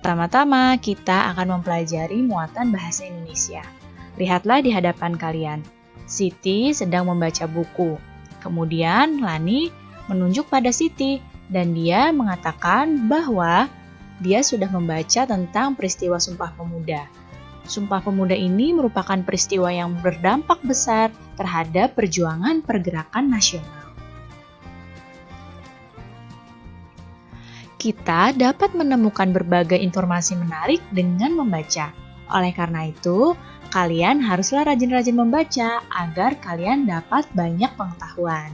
Pertama-tama, kita akan mempelajari muatan bahasa Indonesia. Lihatlah di hadapan kalian. Siti sedang membaca buku. Kemudian Lani menunjuk pada Siti dan dia mengatakan bahwa dia sudah membaca tentang peristiwa Sumpah Pemuda. Sumpah Pemuda ini merupakan peristiwa yang berdampak besar terhadap perjuangan pergerakan nasional. Kita dapat menemukan berbagai informasi menarik dengan membaca. Oleh karena itu, kalian haruslah rajin-rajin membaca agar kalian dapat banyak pengetahuan.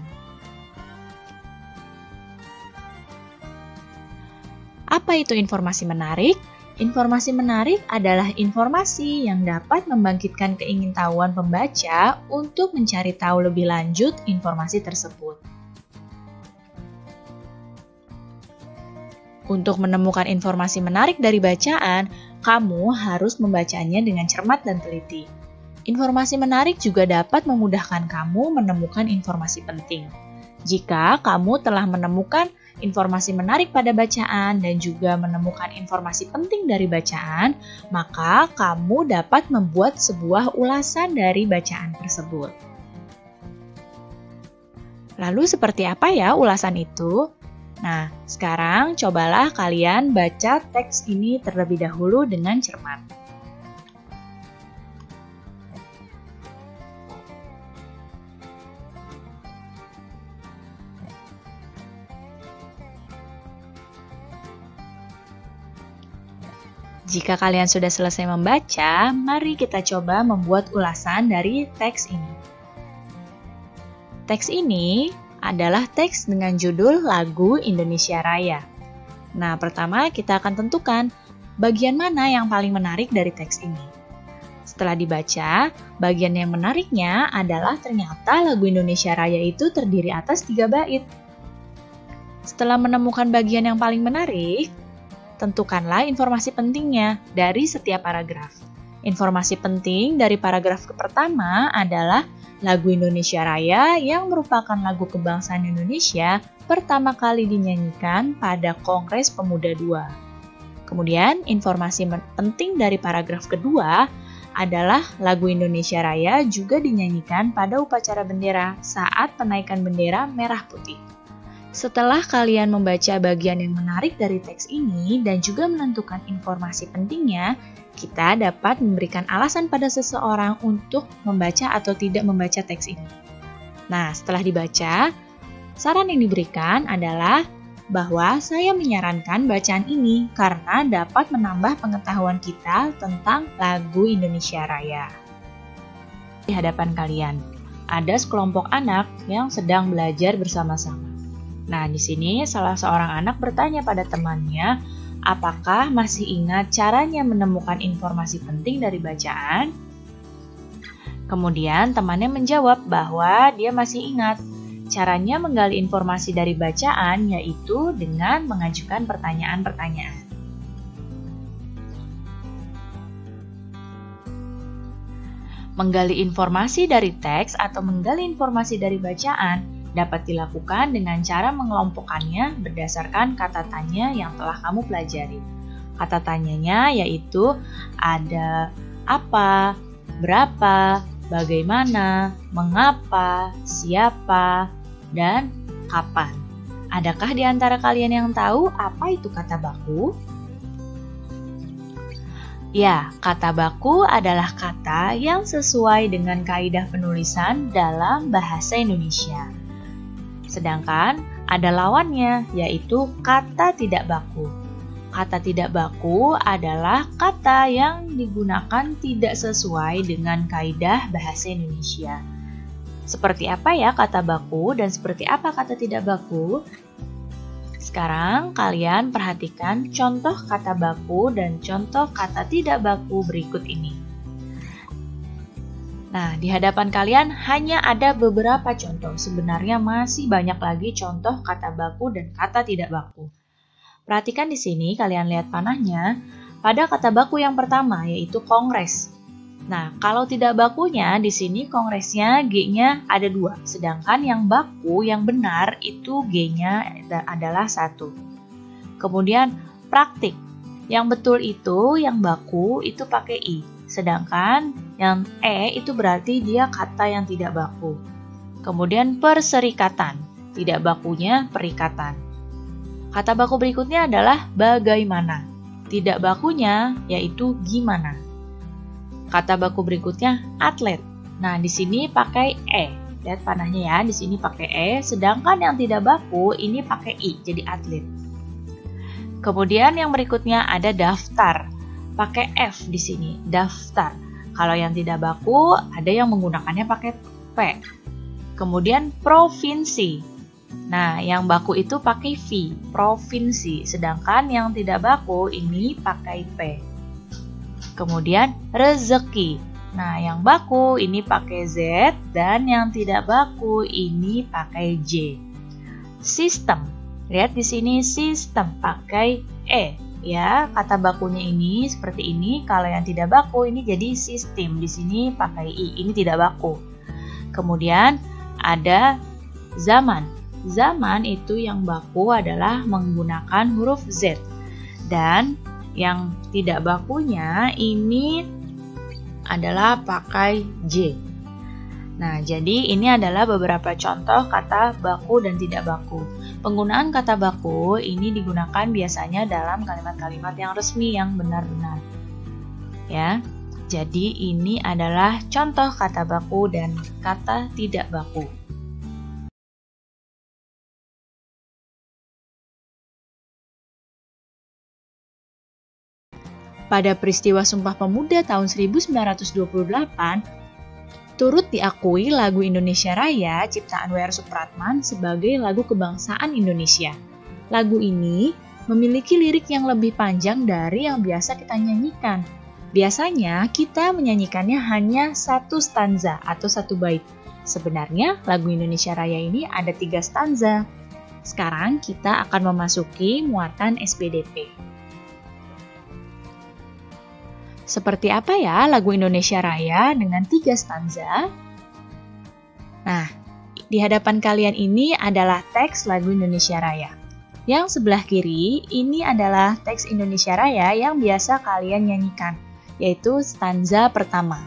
Apa itu informasi menarik? Informasi menarik adalah informasi yang dapat membangkitkan keingintahuan pembaca untuk mencari tahu lebih lanjut informasi tersebut. Untuk menemukan informasi menarik dari bacaan, kamu harus membacanya dengan cermat dan teliti. Informasi menarik juga dapat memudahkan kamu menemukan informasi penting. Jika kamu telah menemukan informasi menarik pada bacaan dan juga menemukan informasi penting dari bacaan, maka kamu dapat membuat sebuah ulasan dari bacaan tersebut. Lalu seperti apa ya ulasan itu? Nah, sekarang cobalah kalian baca teks ini terlebih dahulu dengan cermat. Jika kalian sudah selesai membaca, mari kita coba membuat ulasan dari teks ini. Teks ini adalah teks dengan judul Lagu Indonesia Raya. Nah, pertama kita akan tentukan bagian mana yang paling menarik dari teks ini. Setelah dibaca, bagian yang menariknya adalah ternyata lagu Indonesia Raya itu terdiri atas 3 bait. Setelah menemukan bagian yang paling menarik, tentukanlah informasi pentingnya dari setiap paragraf. Informasi penting dari paragraf pertama adalah lagu Indonesia Raya yang merupakan lagu kebangsaan Indonesia pertama kali dinyanyikan pada Kongres Pemuda II. Kemudian, informasi penting dari paragraf kedua adalah lagu Indonesia Raya juga dinyanyikan pada upacara bendera saat penaikan bendera merah putih. Setelah kalian membaca bagian yang menarik dari teks ini dan juga menentukan informasi pentingnya, kita dapat memberikan alasan pada seseorang untuk membaca atau tidak membaca teks ini. Nah, setelah dibaca, saran yang diberikan adalah bahwa saya menyarankan bacaan ini karena dapat menambah pengetahuan kita tentang lagu Indonesia Raya. Di hadapan kalian, ada sekelompok anak yang sedang belajar bersama-sama. Nah, di sini salah seorang anak bertanya pada temannya, apakah masih ingat caranya menemukan informasi penting dari bacaan? Kemudian temannya menjawab bahwa dia masih ingat. Caranya menggali informasi dari bacaan yaitu dengan mengajukan pertanyaan-pertanyaan. Menggali informasi dari teks atau menggali informasi dari bacaan dapat dilakukan dengan cara mengelompokkannya berdasarkan kata tanya yang telah kamu pelajari. Kata tanyanya yaitu ada apa, berapa, bagaimana, mengapa, siapa, dan kapan. Adakah di antara kalian yang tahu apa itu kata baku? Ya, kata baku adalah kata yang sesuai dengan kaidah penulisan dalam bahasa Indonesia. Sedangkan ada lawannya, yaitu kata tidak baku. Kata tidak baku adalah kata yang digunakan tidak sesuai dengan kaidah bahasa Indonesia. Seperti apa ya kata baku dan seperti apa kata tidak baku? Sekarang kalian perhatikan contoh kata baku dan contoh kata tidak baku berikut ini. Nah, di hadapan kalian hanya ada beberapa contoh. Sebenarnya masih banyak lagi contoh kata baku dan kata tidak baku. Perhatikan di sini, kalian lihat panahnya. Pada kata baku yang pertama, yaitu kongres. Nah, kalau tidak bakunya, di sini kongresnya G-nya ada 2. Sedangkan yang baku, yang benar, itu G-nya adalah 1. Kemudian, praktik. Yang betul itu, yang baku itu pakai I. Sedangkan yang E itu berarti dia kata yang tidak baku. Kemudian perserikatan, tidak bakunya perikatan. Kata baku berikutnya adalah bagaimana. Tidak bakunya yaitu gimana. Kata baku berikutnya atlet. Nah, di sini pakai E. Lihat panahnya ya, di sini pakai E, sedangkan yang tidak baku ini pakai I, jadi atlet. Kemudian yang berikutnya ada daftar. Pakai F di sini, daftar. Kalau yang tidak baku, ada yang menggunakannya pakai P. Kemudian provinsi. Nah, yang baku itu pakai V, provinsi. Sedangkan yang tidak baku ini pakai P. Kemudian rezeki. Nah, yang baku ini pakai Z dan yang tidak baku ini pakai J. Sistem. Lihat di sini sistem pakai E. Ya, kata bakunya ini seperti ini. Kalau yang tidak baku ini jadi sistem. Di sini pakai I. Ini tidak baku. Kemudian ada zaman. Zaman itu yang baku adalah menggunakan huruf Z. Dan yang tidak bakunya ini adalah pakai J. Nah, jadi ini adalah beberapa contoh kata baku dan tidak baku. Penggunaan kata baku ini digunakan biasanya dalam kalimat-kalimat yang resmi yang benar-benar. Ya. Jadi ini adalah contoh kata baku dan kata tidak baku. Pada peristiwa Sumpah Pemuda tahun 1928, turut diakui lagu Indonesia Raya ciptaan W.R. Supratman sebagai lagu kebangsaan Indonesia. Lagu ini memiliki lirik yang lebih panjang dari yang biasa kita nyanyikan. Biasanya kita menyanyikannya hanya satu stanza atau satu bait. Sebenarnya lagu Indonesia Raya ini ada 3 stanza. Sekarang kita akan memasuki muatan SPDP. Seperti apa ya lagu Indonesia Raya dengan 3 stanza? Nah, di hadapan kalian ini adalah teks lagu Indonesia Raya. Yang sebelah kiri ini adalah teks Indonesia Raya yang biasa kalian nyanyikan, yaitu stanza pertama.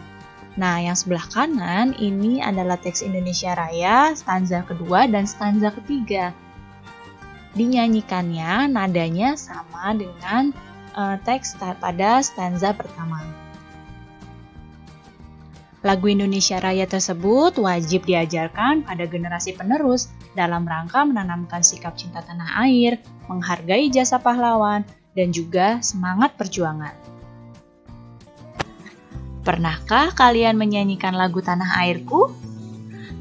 Nah, yang sebelah kanan ini adalah teks Indonesia Raya, stanza kedua dan stanza ketiga. Dinyanyikannya nadanya sama dengan teks pada stanza pertama. Lagu Indonesia Raya tersebut wajib diajarkan pada generasi penerus dalam rangka menanamkan sikap cinta tanah air, menghargai jasa pahlawan, dan juga semangat perjuangan. Pernahkah kalian menyanyikan lagu Tanah Airku?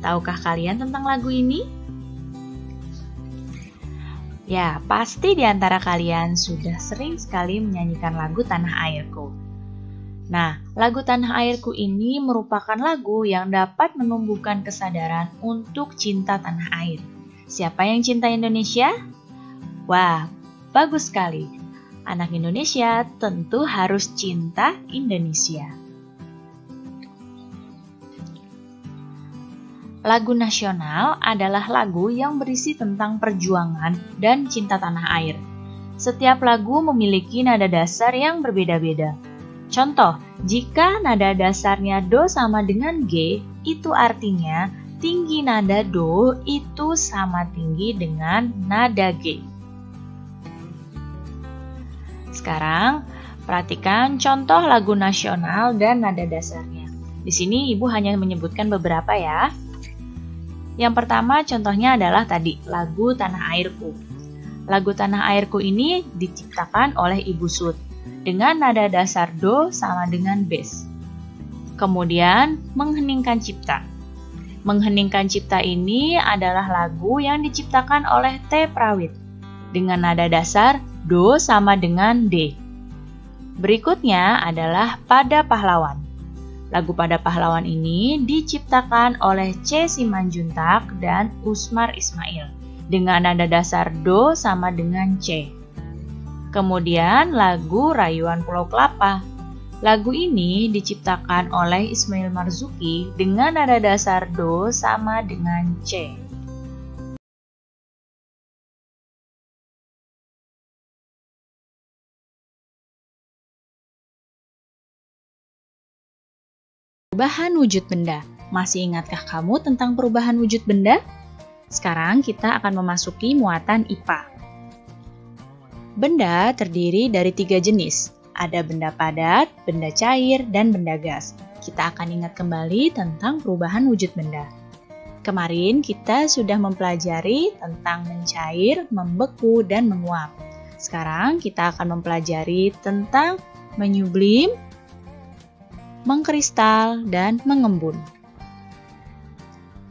Tahukah kalian tentang lagu ini? Ya, pasti di antara kalian sudah sering sekali menyanyikan lagu Tanah Airku. Nah, lagu Tanah Airku ini merupakan lagu yang dapat menumbuhkan kesadaran untuk cinta tanah air. Siapa yang cinta Indonesia? Wah, bagus sekali. Anak Indonesia tentu harus cinta Indonesia. Lagu nasional adalah lagu yang berisi tentang perjuangan dan cinta tanah air. Setiap lagu memiliki nada dasar yang berbeda-beda. Contoh, jika nada dasarnya Do sama dengan G, itu artinya tinggi nada Do itu sama tinggi dengan nada G. Sekarang, perhatikan contoh lagu nasional dan nada dasarnya. Di sini Ibu hanya menyebutkan beberapa ya. Yang pertama contohnya adalah tadi, lagu Tanah Airku. Lagu Tanah Airku ini diciptakan oleh Ibu Sud dengan nada dasar Do sama dengan Bes. Kemudian, Mengheningkan Cipta. Mengheningkan Cipta ini adalah lagu yang diciptakan oleh T. Prawit dengan nada dasar Do sama dengan D. Berikutnya adalah Pada Pahlawan. Lagu Pada Pahlawan ini diciptakan oleh C. Simanjuntak dan Usmar Ismail dengan nada dasar Do sama dengan C. Kemudian lagu Rayuan Pulau Kelapa. Lagu ini diciptakan oleh Ismail Marzuki dengan nada dasar Do sama dengan C. Perubahan wujud benda. Masih ingatkah kamu tentang perubahan wujud benda? Sekarang kita akan memasuki muatan IPA. Benda terdiri dari 3 jenis. Ada benda padat, benda cair, dan benda gas. Kita akan ingat kembali tentang perubahan wujud benda. Kemarin kita sudah mempelajari tentang mencair, membeku, dan menguap. Sekarang kita akan mempelajari tentang menyublim, mengkristal, dan mengembun.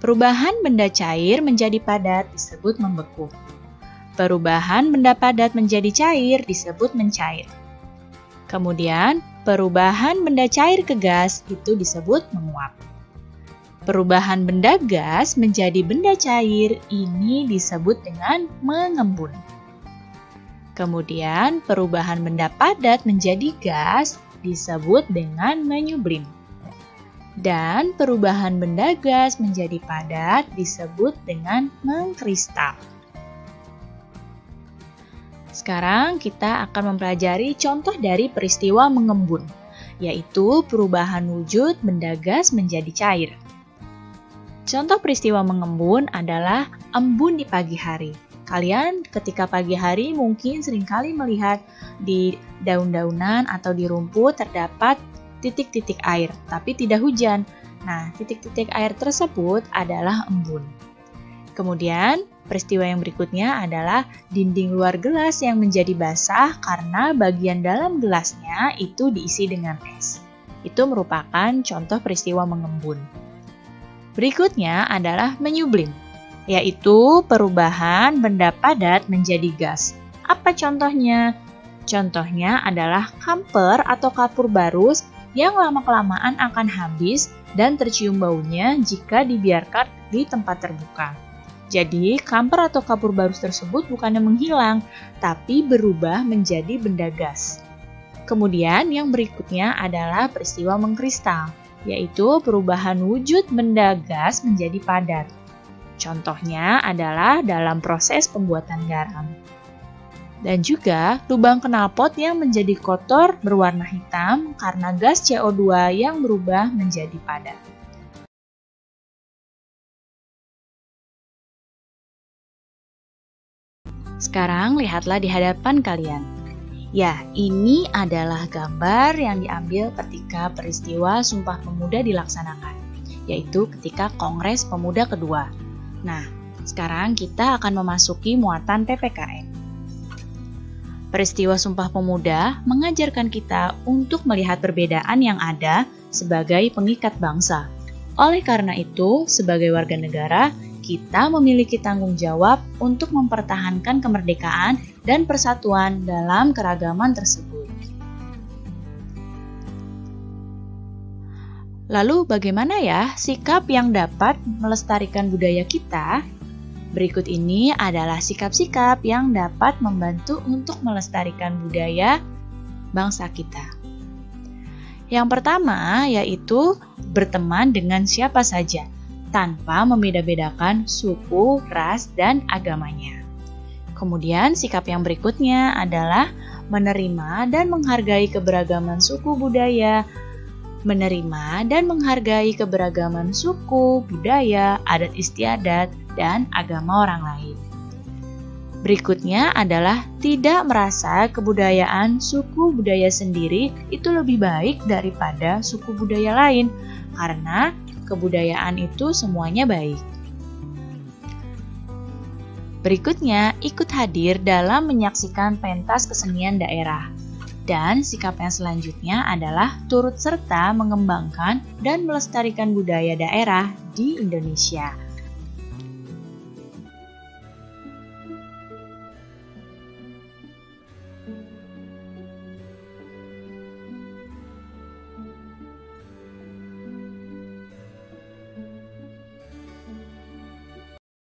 Perubahan benda cair menjadi padat disebut membeku. Perubahan benda padat menjadi cair disebut mencair. Kemudian, perubahan benda cair ke gas itu disebut menguap. Perubahan benda gas menjadi benda cair ini disebut dengan mengembun. Kemudian, perubahan benda padat menjadi gas disebut dengan menyublim. Dan perubahan benda gas menjadi padat disebut dengan mengkristal. Sekarang kita akan mempelajari contoh dari peristiwa mengembun, yaitu perubahan wujud benda gas menjadi cair. Contoh peristiwa mengembun adalah embun di pagi hari. Kalian ketika pagi hari mungkin seringkali melihat di daun-daunan atau di rumput terdapat titik-titik air, tapi tidak hujan. Nah, titik-titik air tersebut adalah embun. Kemudian, peristiwa yang berikutnya adalah dinding luar gelas yang menjadi basah karena bagian dalam gelasnya itu diisi dengan es. Itu merupakan contoh peristiwa mengembun. Berikutnya adalah menyublim, yaitu perubahan benda padat menjadi gas. Apa contohnya? Contohnya adalah kamper atau kapur barus yang lama-kelamaan akan habis dan tercium baunya jika dibiarkan di tempat terbuka. Jadi, kamper atau kapur barus tersebut bukannya menghilang, tapi berubah menjadi benda gas. Kemudian, yang berikutnya adalah peristiwa mengkristal, yaitu perubahan wujud benda gas menjadi padat. Contohnya adalah dalam proses pembuatan garam. Dan juga lubang knalpot yang menjadi kotor berwarna hitam karena gas CO2 yang berubah menjadi padat. Sekarang lihatlah di hadapan kalian. Ya, ini adalah gambar yang diambil ketika peristiwa Sumpah Pemuda dilaksanakan, yaitu ketika Kongres Pemuda kedua. Nah, sekarang kita akan memasuki muatan PPKN. Peristiwa Sumpah Pemuda mengajarkan kita untuk melihat perbedaan yang ada sebagai pengikat bangsa. Oleh karena itu, sebagai warga negara, kita memiliki tanggung jawab untuk mempertahankan kemerdekaan dan persatuan dalam keragaman tersebut. Lalu bagaimana ya sikap yang dapat melestarikan budaya kita? Berikut ini adalah sikap-sikap yang dapat membantu untuk melestarikan budaya bangsa kita. Yang pertama yaitu berteman dengan siapa saja, tanpa membeda-bedakan suku, ras, dan agamanya. Kemudian sikap yang berikutnya adalah menerima dan menghargai keberagaman suku budaya, menerima dan menghargai keberagaman suku, budaya, adat istiadat, dan agama orang lain. Berikutnya adalah tidak merasa kebudayaan suku budaya sendiri itu lebih baik daripada suku budaya lain, karena kebudayaan itu semuanya baik. Berikutnya, ikut hadir dalam menyaksikan pentas kesenian daerah. Dan sikap yang selanjutnya adalah turut serta mengembangkan dan melestarikan budaya daerah di Indonesia.